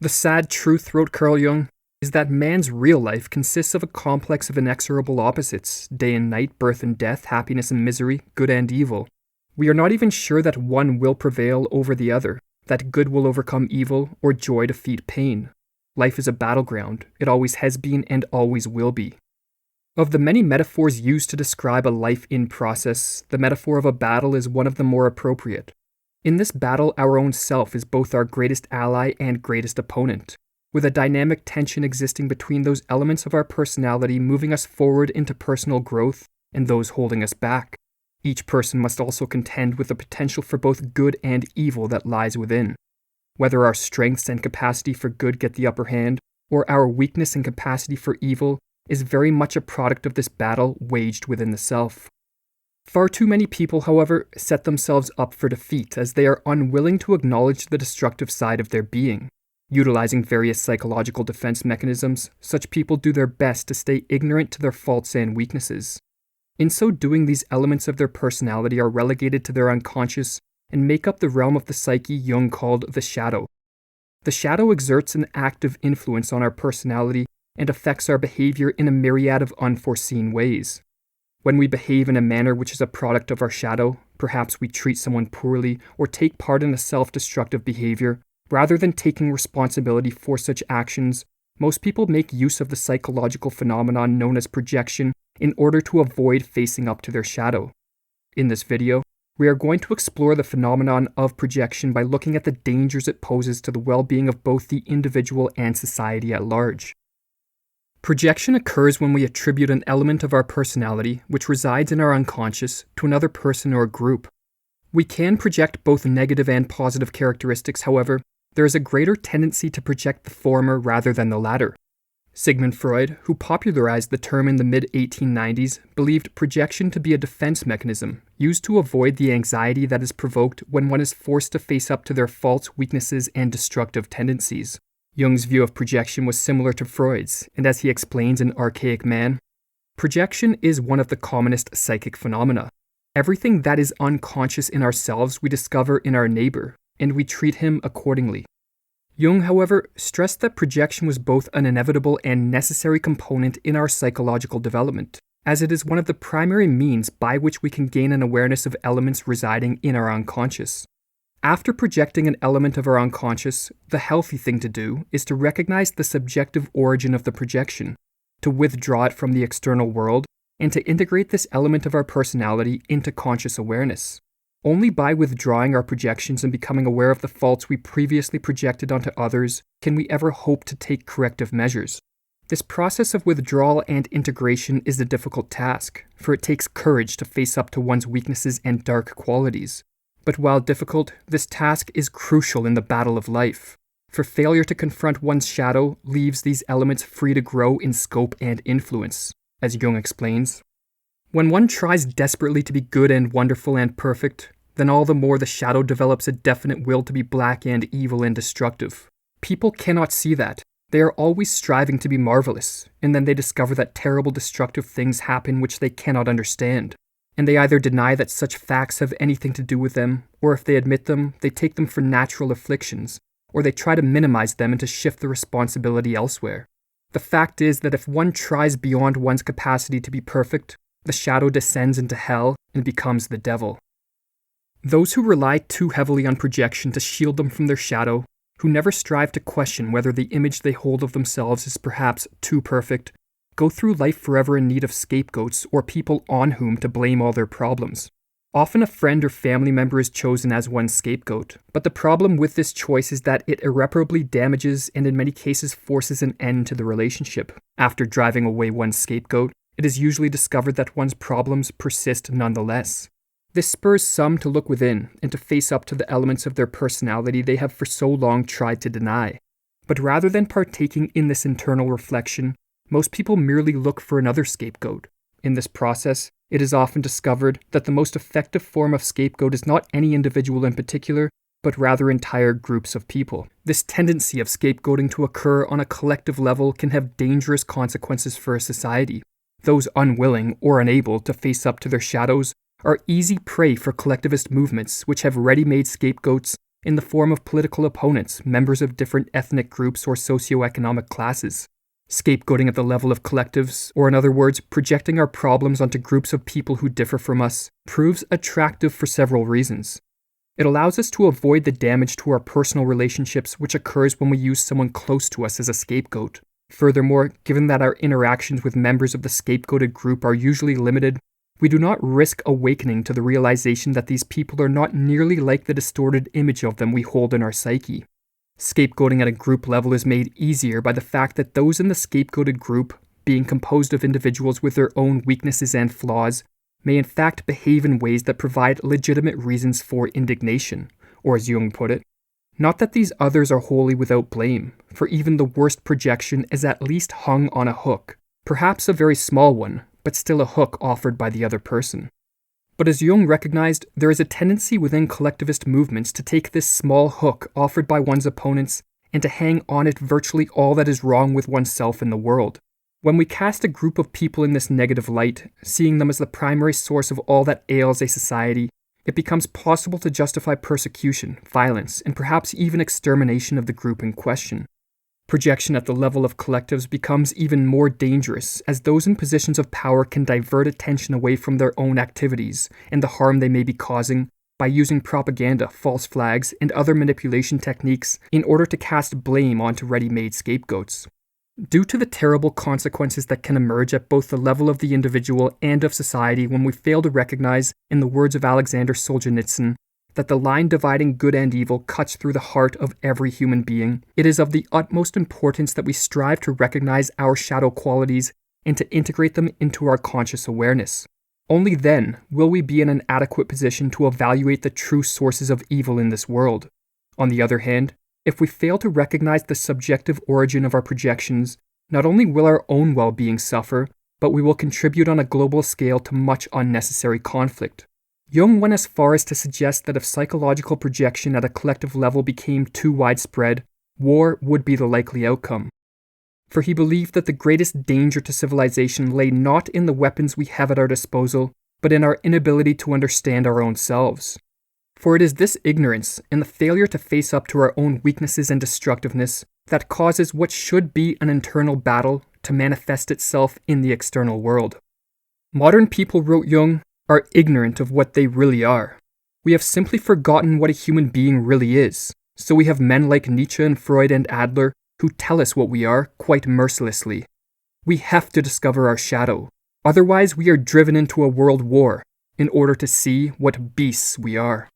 The sad truth, wrote Carl Jung, is that man's real life consists of a complex of inexorable opposites, day and night, birth and death, happiness and misery, good and evil. We are not even sure that one will prevail over the other, that good will overcome evil, or joy defeat pain. Life is a battleground. It always has been and always will be. Of the many metaphors used to describe a life in process, the metaphor of a battle is one of the more appropriate. In this battle, our own self is both our greatest ally and greatest opponent, with a dynamic tension existing between those elements of our personality moving us forward into personal growth and those holding us back. Each person must also contend with the potential for both good and evil that lies within. Whether our strengths and capacity for good get the upper hand, or our weakness and capacity for evil, is very much a product of this battle waged within the self. Far too many people, however, set themselves up for defeat as they are unwilling to acknowledge the destructive side of their being. Utilizing various psychological defense mechanisms, such people do their best to stay ignorant to their faults and weaknesses. In so doing, these elements of their personality are relegated to their unconscious and make up the realm of the psyche Jung called the shadow. The shadow exerts an active influence on our personality and affects our behavior in a myriad of unforeseen ways. When we behave in a manner which is a product of our shadow, perhaps we treat someone poorly or take part in a self-destructive behavior, rather than taking responsibility for such actions, most people make use of the psychological phenomenon known as projection in order to avoid facing up to their shadow. In this video, we are going to explore the phenomenon of projection by looking at the dangers it poses to the well-being of both the individual and society at large. Projection occurs when we attribute an element of our personality, which resides in our unconscious, to another person or group. We can project both negative and positive characteristics, however, there is a greater tendency to project the former rather than the latter. Sigmund Freud, who popularized the term in the mid-1890s, believed projection to be a defense mechanism used to avoid the anxiety that is provoked when one is forced to face up to their faults, weaknesses, and destructive tendencies. Jung's view of projection was similar to Freud's, and as he explains in Archaic Man, projection is one of the commonest psychic phenomena. Everything that is unconscious in ourselves we discover in our neighbor, and we treat him accordingly. Jung, however, stressed that projection was both an inevitable and necessary component in our psychological development, as it is one of the primary means by which we can gain an awareness of elements residing in our unconscious. After projecting an element of our unconscious, the healthy thing to do is to recognize the subjective origin of the projection, to withdraw it from the external world, and to integrate this element of our personality into conscious awareness. Only by withdrawing our projections and becoming aware of the faults we previously projected onto others can we ever hope to take corrective measures. This process of withdrawal and integration is a difficult task, for it takes courage to face up to one's weaknesses and dark qualities. But while difficult, this task is crucial in the battle of life, for failure to confront one's shadow leaves these elements free to grow in scope and influence, as Jung explains. When one tries desperately to be good and wonderful and perfect, then all the more the shadow develops a definite will to be black and evil and destructive. People cannot see that. They are always striving to be marvelous, and then they discover that terrible destructive things happen which they cannot understand. And they either deny that such facts have anything to do with them, or if they admit them, they take them for natural afflictions, or they try to minimize them and to shift the responsibility elsewhere. The fact is that if one tries beyond one's capacity to be perfect, the shadow descends into hell and becomes the devil. Those who rely too heavily on projection to shield them from their shadow, who never strive to question whether the image they hold of themselves is perhaps too perfect, go through life forever in need of scapegoats or people on whom to blame all their problems. Often a friend or family member is chosen as one's scapegoat, but the problem with this choice is that it irreparably damages and in many cases forces an end to the relationship. After driving away one's scapegoat, it is usually discovered that one's problems persist nonetheless. This spurs some to look within and to face up to the elements of their personality they have for so long tried to deny. But rather than partaking in this internal reflection, most people merely look for another scapegoat. In this process, it is often discovered that the most effective form of scapegoat is not any individual in particular, but rather entire groups of people. This tendency of scapegoating to occur on a collective level can have dangerous consequences for a society. Those unwilling or unable to face up to their shadows are easy prey for collectivist movements which have ready-made scapegoats in the form of political opponents, members of different ethnic groups or socioeconomic classes. Scapegoating at the level of collectives, or in other words, projecting our problems onto groups of people who differ from us, proves attractive for several reasons. It allows us to avoid the damage to our personal relationships which occurs when we use someone close to us as a scapegoat. Furthermore, given that our interactions with members of the scapegoated group are usually limited, we do not risk awakening to the realization that these people are not nearly like the distorted image of them we hold in our psyche. Scapegoating at a group level is made easier by the fact that those in the scapegoated group, being composed of individuals with their own weaknesses and flaws, may in fact behave in ways that provide legitimate reasons for indignation, or as Jung put it, not that these others are wholly without blame, for even the worst projection is at least hung on a hook, perhaps a very small one, but still a hook offered by the other person. But as Jung recognized, there is a tendency within collectivist movements to take this small hook offered by one's opponents and to hang on it virtually all that is wrong with oneself in the world. When we cast a group of people in this negative light, seeing them as the primary source of all that ails a society, it becomes possible to justify persecution, violence, and perhaps even extermination of the group in question. Projection at the level of collectives becomes even more dangerous as those in positions of power can divert attention away from their own activities and the harm they may be causing by using propaganda, false flags, and other manipulation techniques in order to cast blame onto ready-made scapegoats. Due to the terrible consequences that can emerge at both the level of the individual and of society when we fail to recognize, in the words of Alexander Solzhenitsyn, that the line dividing good and evil cuts through the heart of every human being, it is of the utmost importance that we strive to recognize our shadow qualities and to integrate them into our conscious awareness. Only then will we be in an adequate position to evaluate the true sources of evil in this world. On the other hand, if we fail to recognize the subjective origin of our projections, not only will our own well-being suffer, but we will contribute on a global scale to much unnecessary conflict. Jung went as far as to suggest that if psychological projection at a collective level became too widespread, war would be the likely outcome. For he believed that the greatest danger to civilization lay not in the weapons we have at our disposal, but in our inability to understand our own selves. For it is this ignorance and the failure to face up to our own weaknesses and destructiveness that causes what should be an internal battle to manifest itself in the external world. Modern people, wrote Jung, are ignorant of what they really are. We have simply forgotten what a human being really is, so we have men like Nietzsche and Freud and Adler who tell us what we are quite mercilessly. We have to discover our shadow, otherwise we are driven into a world war in order to see what beasts we are.